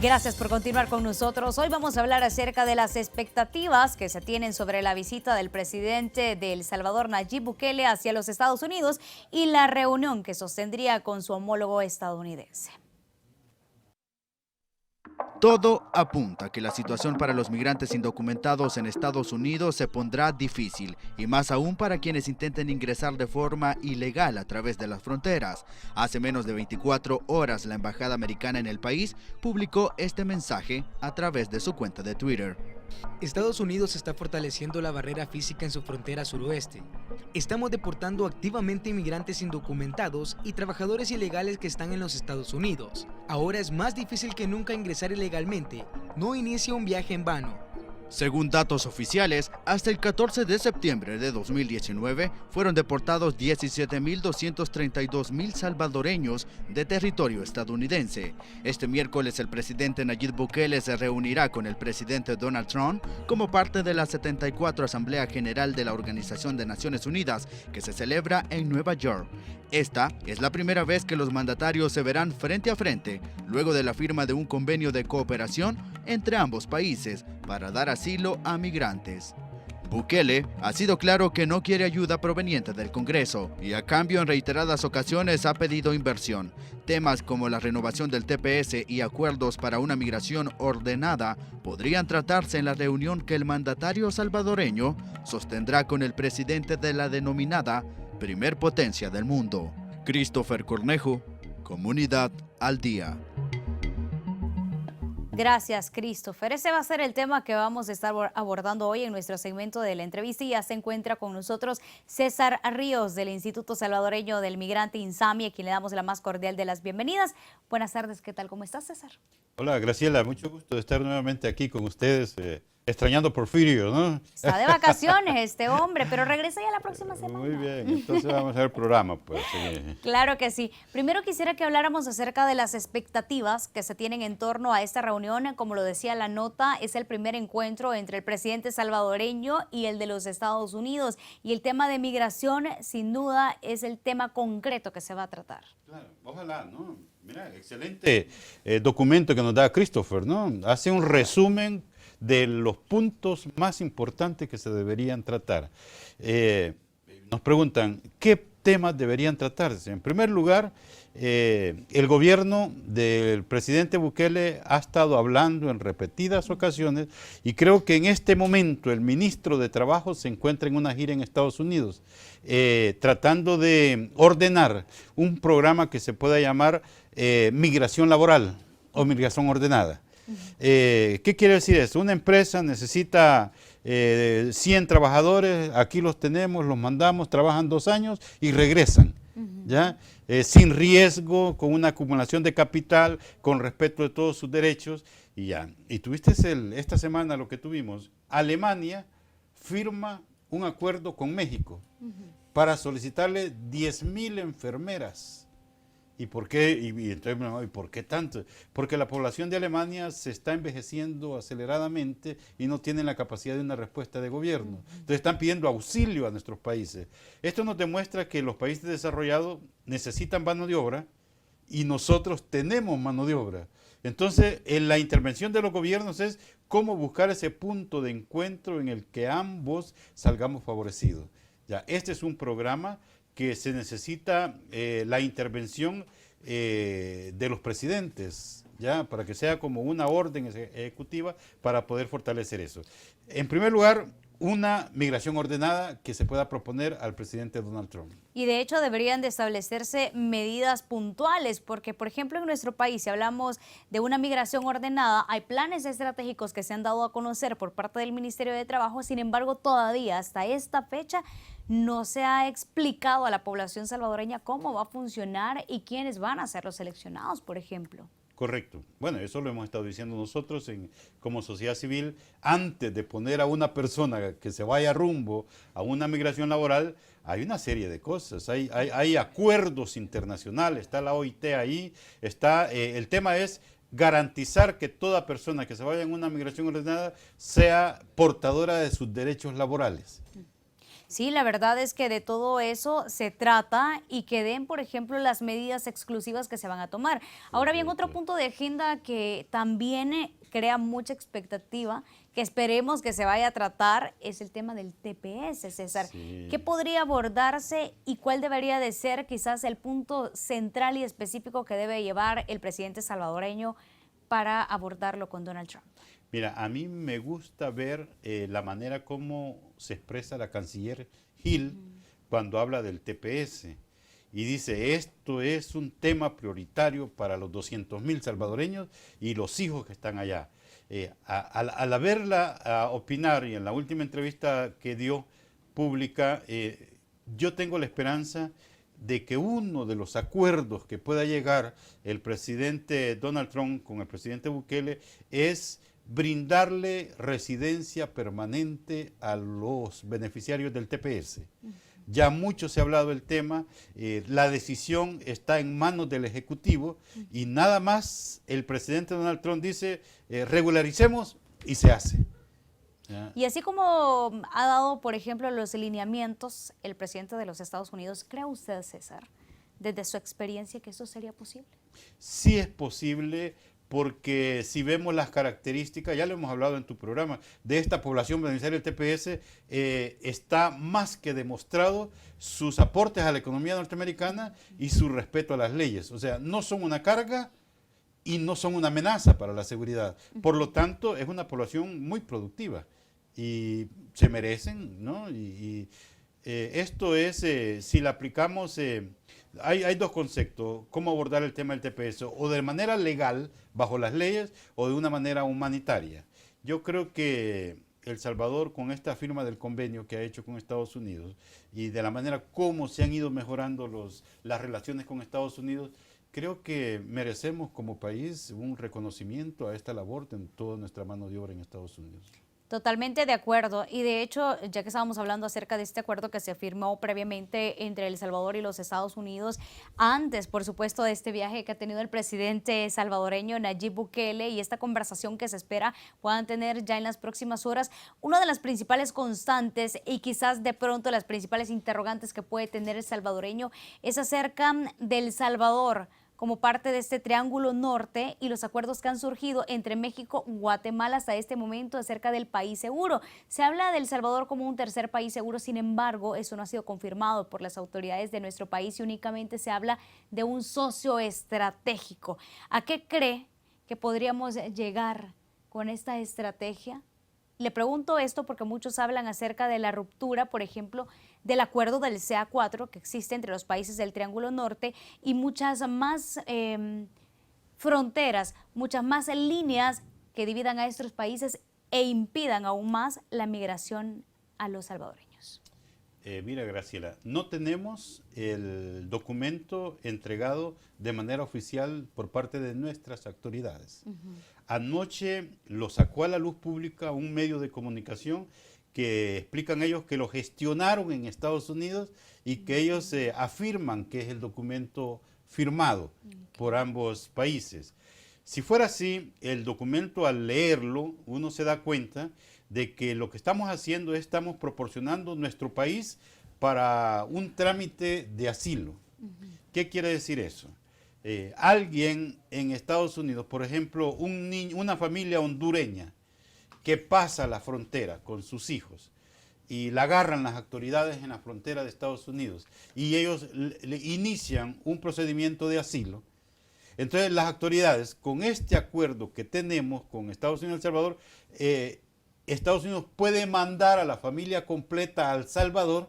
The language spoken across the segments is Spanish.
Gracias por continuar con nosotros. Hoy vamos a hablar acerca de las expectativas que se tienen sobre la visita del presidente de El Salvador, Nayib Bukele, hacia los Estados Unidos y la reunión que sostendría con su homólogo estadounidense. Todo apunta a que la situación para los migrantes indocumentados en Estados Unidos se pondrá difícil, y más aún para quienes intenten ingresar de forma ilegal a través de las fronteras. Hace menos de 24 horas, la embajada americana en el país publicó este mensaje a través de su cuenta de Twitter. Estados Unidos está fortaleciendo la barrera física en su frontera suroeste. Estamos deportando activamente inmigrantes indocumentados y trabajadores ilegales que están en los Estados Unidos. Ahora es más difícil que nunca ingresar ilegalmente. No inicie un viaje en vano. Según datos oficiales, hasta el 14 de septiembre de 2019 fueron deportados 17.232.000 salvadoreños de territorio estadounidense. Este miércoles el presidente Nayib Bukele se reunirá con el presidente Donald Trump como parte de la 74 Asamblea General de la Organización de Naciones Unidas, que se celebra en Nueva York. Esta es la primera vez que los mandatarios se verán frente a frente, luego de la firma de un convenio de cooperación entre ambos países para dar asilo a migrantes. Bukele ha sido claro que no quiere ayuda proveniente del Congreso y a cambio en reiteradas ocasiones ha pedido inversión. Temas como la renovación del TPS y acuerdos para una migración ordenada podrían tratarse en la reunión que el mandatario salvadoreño sostendrá con el presidente de la denominada Primer Potencia del Mundo. Christopher Cornejo, Comunidad al Día. Gracias, Christopher. Ese va a ser el tema que vamos a estar abordando hoy en nuestro segmento de la entrevista, y ya se encuentra con nosotros César Ríos del Instituto Salvadoreño del Migrante INSAMI, a quien le damos la más cordial de las bienvenidas. Buenas tardes, ¿qué tal? ¿Cómo estás, César? Hola, Graciela, mucho gusto de estar nuevamente aquí con ustedes, extrañando a Porfirio, ¿no? Está de vacaciones este hombre, pero regresa ya la próxima semana. Muy bien, entonces vamos a ver el programa, pues. Claro que sí. Primero quisiera que habláramos acerca de las expectativas que se tienen en torno a esta reunión. Como lo decía la nota, es el primer encuentro entre el presidente salvadoreño y el de los Estados Unidos. Y el tema de migración, sin duda, es el tema concreto que se va a tratar. Claro, ojalá, ¿no? Mira, excelente documento que nos da Christopher, ¿no? Hace un resumen de los puntos más importantes que se deberían tratar. Nos preguntan, ¿qué temas deberían tratarse? En primer lugar, el gobierno del presidente Bukele ha estado hablando en repetidas ocasiones, y creo que en este momento el ministro de Trabajo se encuentra en una gira en Estados Unidos, tratando de ordenar un programa que se pueda llamar migración laboral o migración ordenada. ¿Qué quiere decir eso? Una empresa necesita 100 trabajadores, aquí los tenemos, los mandamos, trabajan 2 años y regresan, ¿ya? Sin riesgo, con una acumulación de capital, con respeto de todos sus derechos, y ya. Y tuviste esta semana lo que tuvimos. Alemania firma un acuerdo con México para solicitarle 10,000 enfermeras. ¿Y por qué? Y entonces, ¿y por qué tanto? Porque la población de Alemania se está envejeciendo aceleradamente y no tienen la capacidad de una respuesta de gobierno. Entonces están pidiendo auxilio a nuestros países. Esto nos demuestra que los países desarrollados necesitan mano de obra y nosotros tenemos mano de obra. Entonces, la intervención de los gobiernos es cómo buscar ese punto de encuentro en el que ambos salgamos favorecidos. Ya, este es un programa que se necesita la intervención de los presidentes, ya, para que sea como una orden ejecutiva para poder fortalecer eso. En primer lugar, una migración ordenada que se pueda proponer al presidente Donald Trump. Y de hecho deberían de establecerse medidas puntuales, porque por ejemplo en nuestro país, si hablamos de una migración ordenada, hay planes estratégicos que se han dado a conocer por parte del Ministerio de Trabajo. Sin embargo, todavía hasta esta fecha no se ha explicado a la población salvadoreña cómo va a funcionar y quiénes van a ser los seleccionados, por ejemplo. Correcto. Bueno, eso lo hemos estado diciendo nosotros como sociedad civil. Antes de poner a una persona que se vaya rumbo a una migración laboral, hay una serie de cosas. Hay acuerdos internacionales, está la OIT ahí, el tema es garantizar que toda persona que se vaya en una migración ordenada sea portadora de sus derechos laborales. Sí, la verdad es que de todo eso se trata y que den, por ejemplo, las medidas exclusivas que se van a tomar. Ahora bien, otro punto de agenda que también crea mucha expectativa, que esperemos que se vaya a tratar, es el tema del TPS, César. Sí. ¿Qué podría abordarse y cuál debería de ser quizás el punto central y específico que debe llevar el presidente salvadoreño para abordarlo con Donald Trump? Mira, a mí me gusta ver la manera como se expresa la canciller Hill cuando habla del TPS y dice, esto es un tema prioritario para los 200.000 salvadoreños y los hijos que están allá. Al verla opinar y en la última entrevista que dio pública, yo tengo la esperanza de que uno de los acuerdos que pueda llegar el presidente Donald Trump con el presidente Bukele es brindarle residencia permanente a los beneficiarios del TPS. Ya mucho se ha hablado del tema, la decisión está en manos del Ejecutivo y nada más el presidente Donald Trump dice regularicemos y se hace. ¿Ya? Y así como ha dado, por ejemplo, los lineamientos el presidente de los Estados Unidos, ¿cree usted, César, desde su experiencia, que eso sería posible? Sí es posible, porque si vemos las características, ya lo hemos hablado en tu programa, de esta población beneficiaria del TPS, está más que demostrado sus aportes a la economía norteamericana y su respeto a las leyes. O sea, no son una carga y no son una amenaza para la seguridad. Por lo tanto, es una población muy productiva y se merecen, ¿no? Esto es, si la aplicamos, hay dos conceptos, cómo abordar el tema del TPS, o de manera legal, bajo las leyes, o de una manera humanitaria. Yo creo que El Salvador, con esta firma del convenio que ha hecho con Estados Unidos, y de la manera como se han ido mejorando las relaciones con Estados Unidos, creo que merecemos como país un reconocimiento a esta labor en toda nuestra mano de obra en Estados Unidos. Totalmente de acuerdo. Y de hecho, ya que estábamos hablando acerca de este acuerdo que se firmó previamente entre El Salvador y los Estados Unidos, antes, por supuesto, de este viaje que ha tenido el presidente salvadoreño Nayib Bukele y esta conversación que se espera puedan tener ya en las próximas horas, una de las principales constantes y quizás de pronto las principales interrogantes que puede tener el salvadoreño es acerca del Salvador como parte de este Triángulo Norte y los acuerdos que han surgido entre México y Guatemala hasta este momento acerca del país seguro. Se habla de El Salvador como un tercer país seguro, sin embargo, eso no ha sido confirmado por las autoridades de nuestro país y únicamente se habla de un socio estratégico. ¿A qué cree que podríamos llegar con esta estrategia? Le pregunto esto porque muchos hablan acerca de la ruptura, por ejemplo, del acuerdo del CA4 que existe entre los países del Triángulo Norte y muchas más fronteras, muchas más líneas que dividan a estos países e impidan aún más la migración a los salvadoreños. Mira, Graciela, no tenemos el documento entregado de manera oficial por parte de nuestras autoridades. Anoche lo sacó a la luz pública un medio de comunicación que explican ellos que lo gestionaron en Estados Unidos y que ellos afirman que es el documento firmado por ambos países. Si fuera así, el documento al leerlo, uno se da cuenta de que lo que estamos haciendo es estamos proporcionando nuestro país para un trámite de asilo. ¿Qué quiere decir eso? Alguien en Estados Unidos, por ejemplo, una familia hondureña que pasa la frontera con sus hijos y la agarran las autoridades en la frontera de Estados Unidos y ellos le inician un procedimiento de asilo. Entonces las autoridades, con este acuerdo que tenemos con Estados Unidos y El Salvador, Estados Unidos puede mandar a la familia completa a El Salvador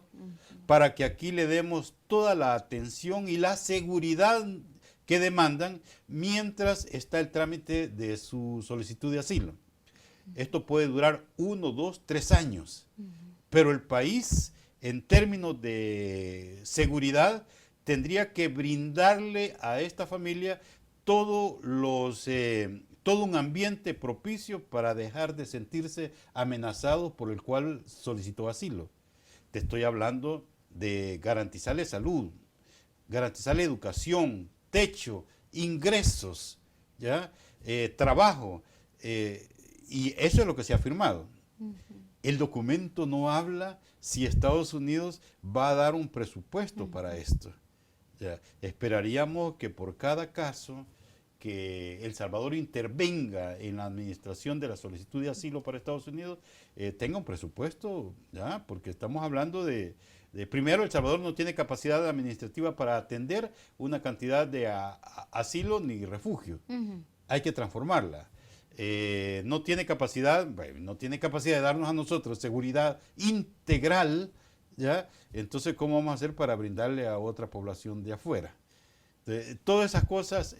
para que aquí le demos toda la atención y la seguridad que demandan mientras está el trámite de su solicitud de asilo. Esto puede durar 1, 2, 3 años, pero el país, en términos de seguridad, tendría que brindarle a esta familia todo un ambiente propicio para dejar de sentirse amenazado por el cual solicitó asilo. Te estoy hablando de garantizarle salud, garantizarle educación, techo, ingresos, ¿ya? Trabajo, y eso es lo que se ha firmado. el documento no habla si Estados Unidos va a dar un presupuesto para esto. Ya, esperaríamos que por cada caso que El Salvador intervenga en la administración de la solicitud de asilo para Estados Unidos, tenga un presupuesto, ¿ya? Porque estamos hablando primero, El Salvador no tiene capacidad administrativa para atender una cantidad de asilo ni refugio. Hay que transformarla. No tiene capacidad, bueno, no tiene capacidad de darnos a nosotros seguridad integral, ¿ya? Entonces, ¿cómo vamos a hacer para brindarle a otra población de afuera? Todas esas cosas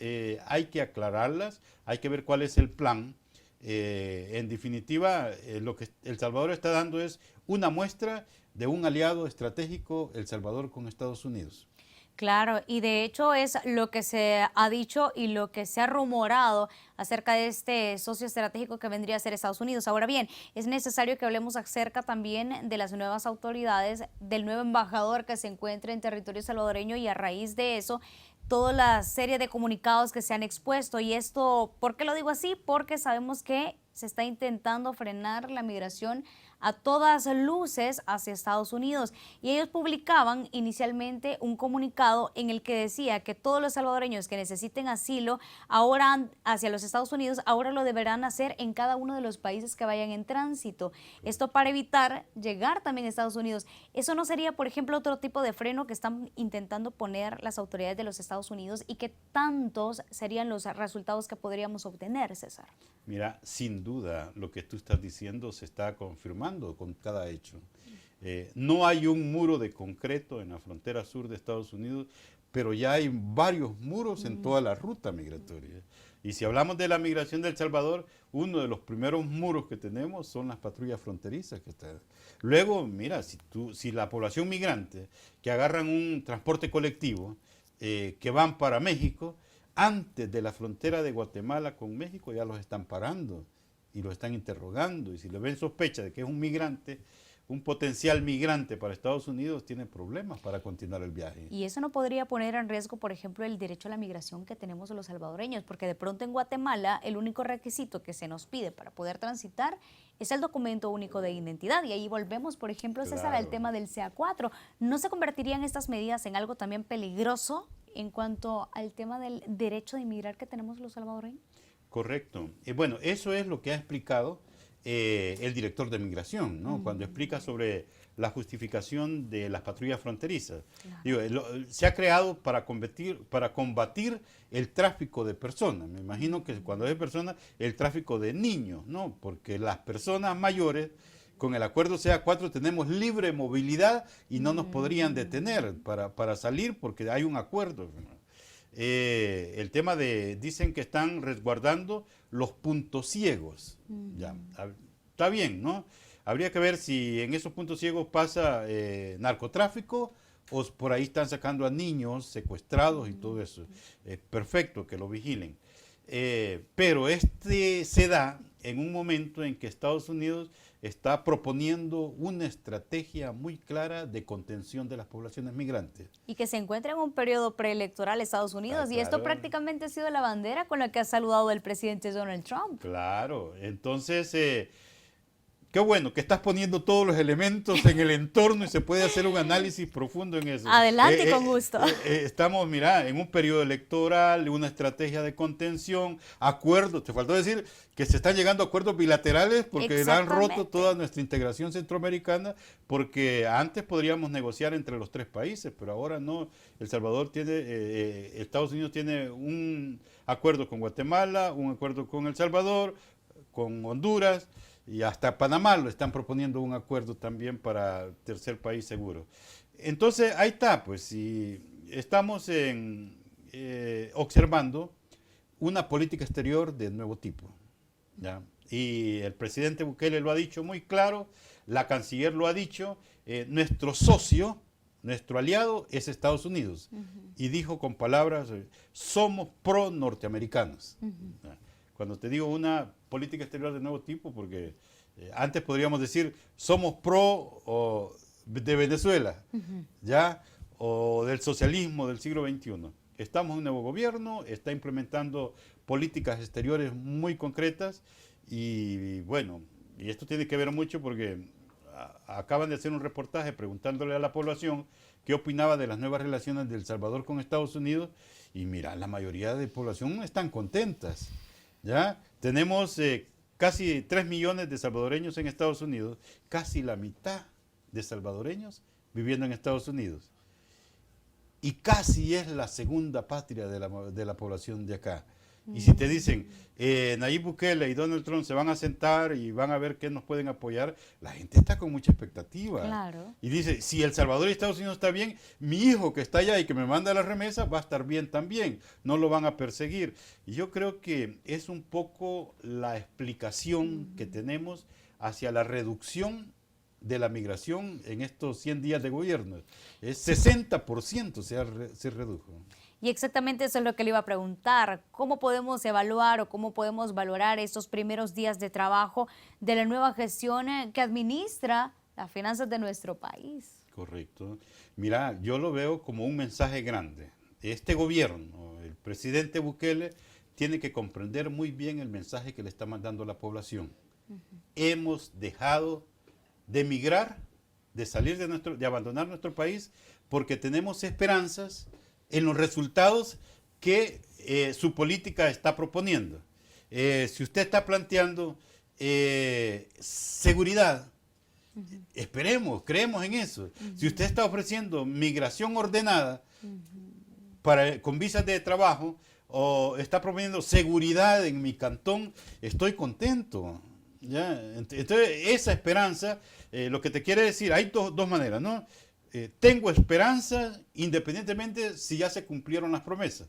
hay que aclararlas, hay que ver cuál es el plan. En definitiva, lo que El Salvador está dando es una muestra de un aliado estratégico, El Salvador con Estados Unidos. Claro, y de hecho es lo que se ha dicho y lo que se ha rumorado acerca de este socio estratégico que vendría a ser Estados Unidos. Ahora bien, es necesario que hablemos acerca también de las nuevas autoridades, del nuevo embajador que se encuentra en territorio salvadoreño, y a raíz de eso, toda la serie de comunicados que se han expuesto. Y esto, ¿por qué lo digo así? Porque sabemos que se está intentando frenar la migración a todas luces hacia Estados Unidos. Y ellos publicaban inicialmente un comunicado en el que decía que todos los salvadoreños que necesiten asilo ahora hacia los Estados Unidos, ahora lo deberán hacer en cada uno de los países que vayan en tránsito. Esto para evitar llegar también a Estados Unidos. ¿Eso no sería, por ejemplo, otro tipo de freno que están intentando poner las autoridades de los Estados Unidos, y qué tantos serían los resultados que podríamos obtener, César? Mira, sin duda lo que tú estás diciendo se está confirmando con cada hecho. No hay un muro de concreto en la frontera sur de Estados Unidos, pero ya hay varios muros en toda la ruta migratoria. Y si hablamos de la migración de El Salvador, uno de los primeros muros que tenemos son las patrullas fronterizas que están. Luego, mira, si la población migrante que agarran un transporte colectivo que van para México, antes de la frontera de Guatemala con México ya los están parando y los están interrogando, y si le ven sospecha de que es un migrante, un potencial migrante para Estados Unidos, tiene problemas para continuar el viaje. Y eso no podría poner en riesgo, por ejemplo, el derecho a la migración que tenemos los salvadoreños, porque de pronto en Guatemala el único requisito que se nos pide para poder transitar es el documento único de identidad, y ahí volvemos, por ejemplo, César, Claro. al tema del CA4. ¿No se convertirían estas medidas en algo también peligroso en cuanto al tema del derecho de inmigrar que tenemos los salvadoreños? Correcto. Bueno, eso es lo que ha explicado el director de migración, ¿no? Cuando explica sobre la justificación de las patrullas fronterizas. Claro. Digo, se ha creado para combatir el tráfico de personas. Me imagino que cuando es personas, el tráfico de niños, ¿no? Porque las personas mayores, con el acuerdo CA4 tenemos libre movilidad y no nos podrían detener para salir porque hay un acuerdo. El tema dicen que están resguardando los puntos ciegos. Ya, está bien, ¿no? Habría que ver si en esos puntos ciegos pasa narcotráfico o por ahí están sacando a niños secuestrados y todo eso. Es perfecto que lo vigilen. Pero se da en un momento en que Estados Unidos está proponiendo una estrategia muy clara de contención de las poblaciones migrantes. Y que se encuentra en un periodo preelectoral Estados Unidos, y esto Claro. prácticamente ha sido la bandera con la que ha saludado el presidente Donald Trump. Claro, entonces, qué bueno que estás poniendo todos los elementos en el entorno y se puede hacer un análisis profundo en eso. Adelante, con gusto. Estamos, mira, en un periodo electoral, una estrategia de contención, acuerdos, te faltó decir que se están llegando a acuerdos bilaterales porque han roto Exactamente. toda nuestra integración centroamericana, porque antes podríamos negociar entre los tres países, pero ahora no. El Salvador tiene, Estados Unidos tiene un acuerdo con Guatemala, un acuerdo con El Salvador, con Honduras, y hasta Panamá lo están proponiendo un acuerdo también para tercer país seguro. Entonces, ahí está, pues, si estamos observando una política exterior de nuevo tipo, ¿ya? Y el presidente Bukele lo ha dicho muy claro, la canciller lo ha dicho, nuestro socio, nuestro aliado es Estados Unidos. Y dijo con palabras, somos pro-norteamericanos. ¿Ya? Cuando te digo una política exterior de nuevo tipo, porque antes podríamos decir somos pro de Venezuela, ¿ya? O del socialismo del siglo XXI. Estamos en un nuevo gobierno, está implementando políticas exteriores muy concretas y bueno, y esto tiene que ver mucho porque acaban de hacer un reportaje preguntándole a la población qué opinaba de las nuevas relaciones de El Salvador con Estados Unidos, y mira, la mayoría de población están contentas, ¿ya? Tenemos casi 3 millones de salvadoreños en Estados Unidos, casi la mitad de salvadoreños viviendo en Estados Unidos. Y casi es la segunda patria de la población de acá. Y si te dicen, Nayib Bukele y Donald Trump se van a sentar y van a ver qué nos pueden apoyar, la gente está con mucha expectativa. Claro. Y dice, si El Salvador y Estados Unidos está bien, mi hijo que está allá y que me manda la remesa va a estar bien también, no lo van a perseguir. Y yo creo que es un poco la explicación que tenemos hacia la reducción de la migración en estos 100 días de gobierno. Es 60% se redujo. Y exactamente eso es lo que le iba a preguntar. ¿Cómo podemos evaluar o cómo podemos valorar estos primeros días de trabajo de la nueva gestión que administra las finanzas de nuestro país? Correcto. Mira, yo lo veo como un mensaje grande. Este gobierno, el presidente Bukele, tiene que comprender muy bien el mensaje que le está mandando a la población. Hemos dejado de emigrar, de salir de abandonar nuestro país, porque tenemos esperanzas en los resultados que su política está proponiendo. Si usted está planteando seguridad, esperemos, creemos en eso. Si usted está ofreciendo migración ordenada con visas de trabajo, o está proponiendo seguridad en mi cantón, estoy contento. ¿Ya? Entonces, esa esperanza, lo que te quiere decir, hay dos maneras, ¿no? Tengo esperanza independientemente si ya se cumplieron las promesas.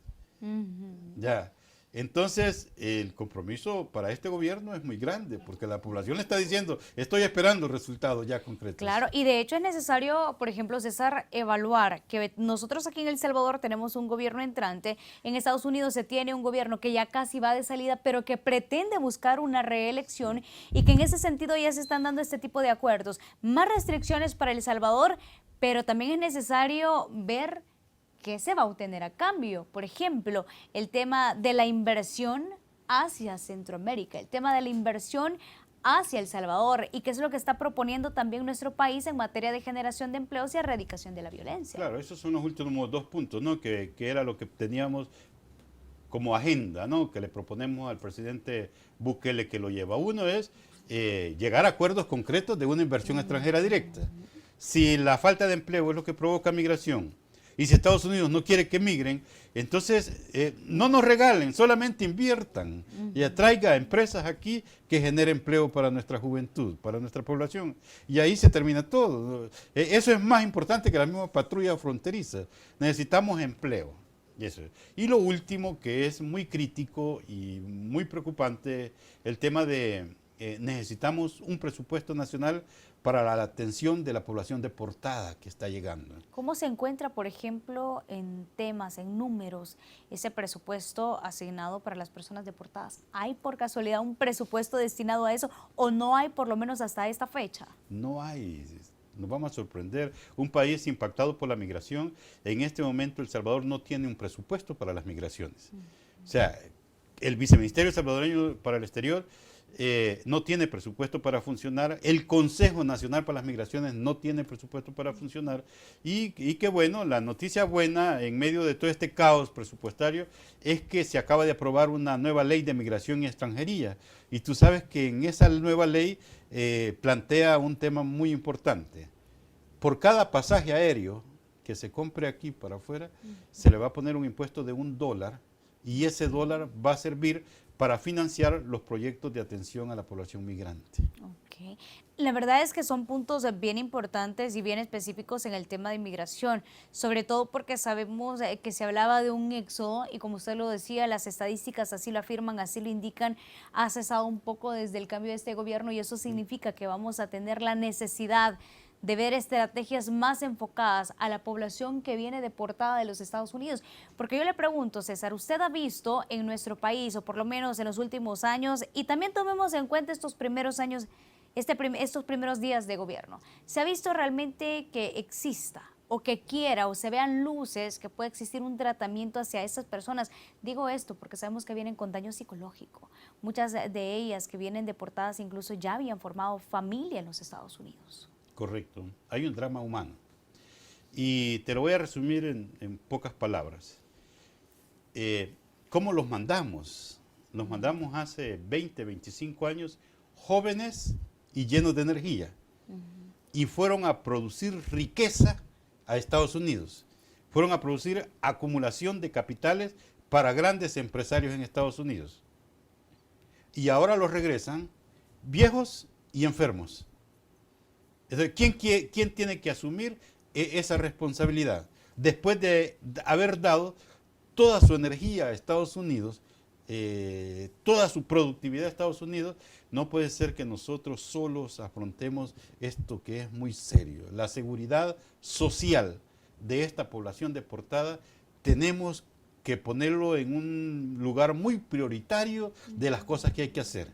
Ya. Entonces, el compromiso para este gobierno es muy grande, porque la población le está diciendo, estoy esperando resultados ya concretos. Claro, y de hecho es necesario, por ejemplo, César, evaluar que nosotros aquí en El Salvador tenemos un gobierno entrante, en Estados Unidos se tiene un gobierno que ya casi va de salida, pero que pretende buscar una reelección y que en ese sentido ya se están dando este tipo de acuerdos. Más restricciones para El Salvador, pero también es necesario ver ¿qué se va a obtener a cambio? Por ejemplo, el tema de la inversión hacia Centroamérica, el tema de la inversión hacia El Salvador y qué es lo que está proponiendo también nuestro país en materia de generación de empleos y erradicación de la violencia. Claro, esos son los últimos 2 puntos, ¿no? Que era lo que teníamos como agenda, ¿no? Que le proponemos al presidente Bukele que lo lleva. Uno es llegar a acuerdos concretos de una inversión extranjera directa. Si la falta de empleo es lo que provoca migración, y si Estados Unidos no quiere que migren, entonces no nos regalen, solamente inviertan y atraiga empresas aquí que generen empleo para nuestra juventud, para nuestra población. Y ahí se termina todo. Eso es más importante que la misma patrulla fronteriza. Necesitamos empleo. Y lo último, que es muy crítico y muy preocupante, el tema de necesitamos un presupuesto nacional para la atención de la población deportada que está llegando. ¿Cómo se encuentra, por ejemplo, en temas, en números, ese presupuesto asignado para las personas deportadas? ¿Hay por casualidad un presupuesto destinado a eso o no hay por lo menos hasta esta fecha? No hay. Nos vamos a sorprender. Un país impactado por la migración, en este momento El Salvador no tiene un presupuesto para las migraciones. O sea, el Viceministerio Salvadoreño para el Exterior no tiene presupuesto para funcionar, el Consejo Nacional para las Migraciones no tiene presupuesto para funcionar y qué bueno, la noticia buena en medio de todo este caos presupuestario es que se acaba de aprobar una nueva ley de migración y extranjería y tú sabes que en esa nueva ley plantea un tema muy importante. Por cada pasaje aéreo que se compre aquí para afuera, se le va a poner un impuesto de $1 y ese dólar va a servir para financiar los proyectos de atención a la población migrante. Okay. La verdad es que son puntos bien importantes y bien específicos en el tema de inmigración, sobre todo porque sabemos que se hablaba de un éxodo y como usted lo decía, las estadísticas así lo afirman, así lo indican, ha cesado un poco desde el cambio de este gobierno y eso significa que vamos a tener la necesidad de ver estrategias más enfocadas a la población que viene deportada de los Estados Unidos. Porque yo le pregunto, César, ¿usted ha visto en nuestro país, o por lo menos en los últimos años, y también tomemos en cuenta estos primeros años, estos primeros días de gobierno, ¿se ha visto realmente que exista o que quiera o se vean luces que puede existir un tratamiento hacia estas personas. Digo esto porque sabemos que vienen con daño psicológico. Muchas de ellas que vienen deportadas incluso ya habían formado familia en los Estados Unidos. Correcto. Hay un drama humano. Y te lo voy a resumir en pocas palabras. ¿Cómo los mandamos? Los mandamos hace 20, 25 años, jóvenes y llenos de energía. Y fueron a producir riqueza a Estados Unidos. Fueron a producir acumulación de capitales para grandes empresarios en Estados Unidos. Y ahora los regresan viejos y enfermos. Entonces, ¿quién tiene que asumir esa responsabilidad? Después de haber dado toda su energía a Estados Unidos, toda su productividad a Estados Unidos, no puede ser que nosotros solos afrontemos esto que es muy serio. La seguridad social de esta población deportada tenemos que ponerlo en un lugar muy prioritario de las cosas que hay que hacer.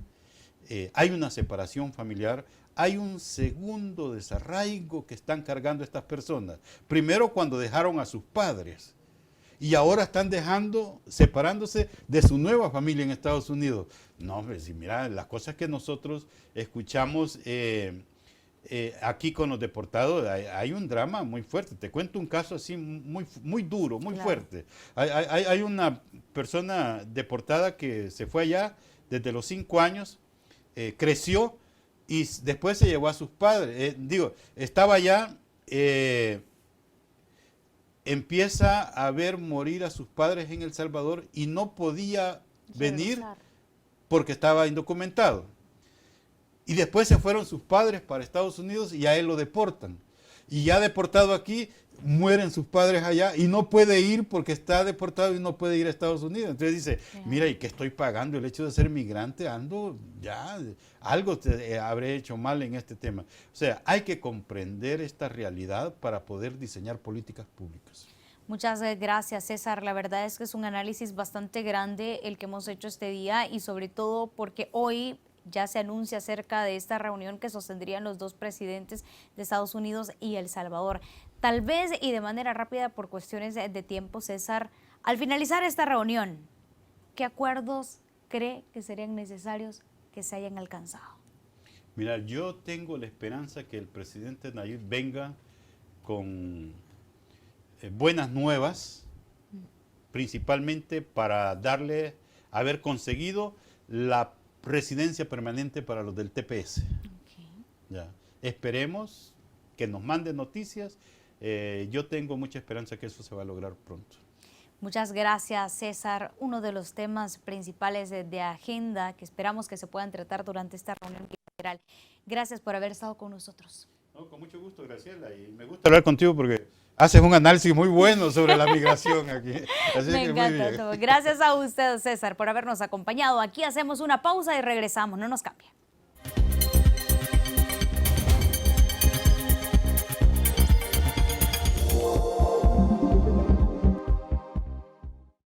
Hay una separación familiar, hay un segundo desarraigo que están cargando estas personas. Primero cuando dejaron a sus padres y ahora están separándose de su nueva familia en Estados Unidos. No, hombre, si mira, las cosas que nosotros escuchamos aquí con los deportados, hay un drama muy fuerte. Te cuento un caso así muy duro, muy fuerte. Hay una persona deportada que se fue allá desde los 5 años, creció y después se llevó a sus padres. Estaba allá, empieza a ver morir a sus padres en El Salvador y no podía venir porque estaba indocumentado. Y después se fueron sus padres para Estados Unidos y a él lo deportan. Y ya deportado aquí, mueren sus padres allá y no puede ir porque está deportado y no puede ir a Estados Unidos. Entonces dice, mira, ¿y qué estoy pagando? El hecho de ser migrante, algo habré hecho mal en este tema. O sea, hay que comprender esta realidad para poder diseñar políticas públicas. Muchas gracias, César. La verdad es que es un análisis bastante grande el que hemos hecho este día y sobre todo porque hoy ya se anuncia acerca de esta reunión que sostendrían los dos presidentes de Estados Unidos y El Salvador. Tal vez y de manera rápida por cuestiones de tiempo, César, al finalizar esta reunión, ¿qué acuerdos cree que serían necesarios que se hayan alcanzado? Mira, yo tengo la esperanza que el presidente Nayib venga con buenas nuevas, principalmente para haber conseguido la residencia permanente para los del TPS. Ya. Esperemos que nos manden noticias. Yo tengo mucha esperanza que eso se va a lograr pronto. Muchas gracias, César. Uno de los temas principales de agenda que esperamos que se puedan tratar durante esta reunión bilateral. Gracias por haber estado con nosotros. No, con mucho gusto, Graciela. Y me gusta hablar contigo porque haces un análisis muy bueno sobre la migración aquí. Así me que encanta muy bien. todo. Gracias a usted, César, por habernos acompañado. Aquí hacemos una pausa y regresamos. No nos cambie.